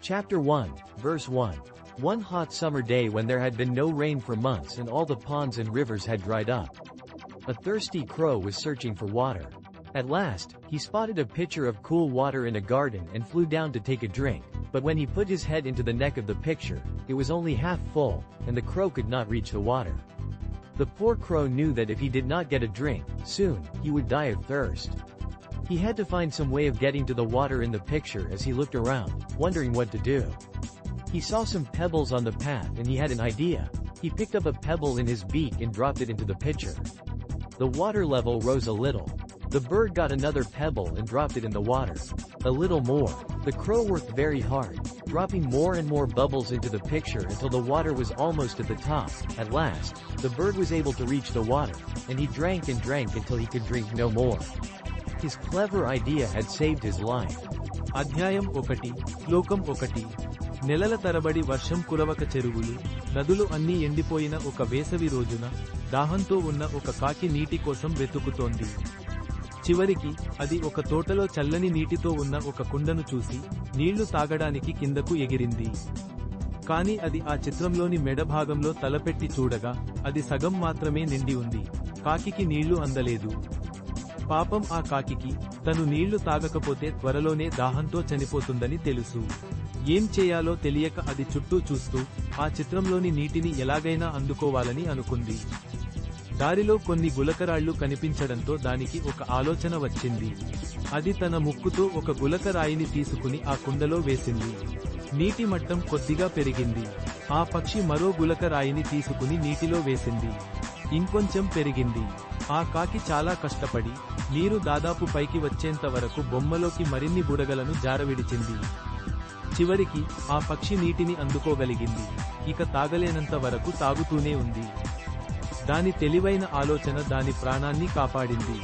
Chapter 1, Verse 1. One hot summer day when there had been no rain for months and all the ponds and rivers had dried up. A thirsty crow was searching for water. At last, he spotted a pitcher of cool water in a garden and flew down to take a drink, but when he put his head into the neck of the pitcher, it was only half full, and the crow could not reach the water. The poor crow knew that if he did not get a drink, soon, he would die of thirst. He had to find some way of getting to the water in the pitcher as he looked around, wondering what to do. He saw some pebbles on the path and he had an idea. He picked up a pebble in his beak and dropped it into the pitcher. The water level rose a little. The bird got another pebble and dropped it in the water. A little more. The crow worked very hard, dropping more and more bubbles into the pitcher until the water was almost at the top. At last, the bird was able to reach the water, and he drank and drank until he could drink no more. His clever idea had saved his life. అధ్యాయం 1 శ్లోకం 1 నెలల తరబడి వర్షం కురవక చెరువులు నదులు అన్నీ ఎండిపోయిన ఒక వేసవి రోజున దాహంతో ఉన్న ఒక కాకి నీటి కోసం వెతుకుతోంది. చివరికి అది ఒక తోటలో చల్లని నీటితో ఉన్న ఒక కుండను చూసి నీళ్లు తాగడానికి కిందకు ఎగిరింది. కానీ అది ఆ చిత్రంలోని మెడ భాగంలో తలపెట్టి చూడగా అది సగం మాత్రమే నిండి ఉంది. కాకికి నీళ్లు అందలేదు. పాపం ఆ కాకికి తను నీళ్లు తాగకపోతే త్వరలోనే దాహంతో చనిపోతుందని తెలుసు. ఏం చేయాలో తెలియక అది చుట్టూ చూస్తూ ఆ చిత్రంలోని నీటిని ఎలాగైనా అందుకోవాలని అనుకుంది. దారిలో కొన్ని గులకరాళ్లు కనిపించడంతో దానికి ఒక ఆలోచన వచ్చింది. అది తన ముక్కుతో ఒక గులకరాయిని తీసుకుని ఆ కుండలో వేసింది. నీటి మట్టం కొద్దిగా పెరిగింది. ఆ పక్షి మరో గులకరాయిని తీసుకుని నీటిలో వేసింది. ఇంకొంచెం పెరిగింది. ఆ కాకి చాలా కష్టపడి నీరు దాదాపు పైకి వచ్చేంత వరకు బొమ్మలోకి మరిన్ని బుడగలను జారవిడిచింది. చివరికి ఆ పక్షి నీటిని అందుకోగలిగింది. ఇక తాగలేనంత వరకు తాగుతూనే ఉంది. దాని తెలివైన ఆలోచన దాని ప్రాణాన్ని కాపాడింది.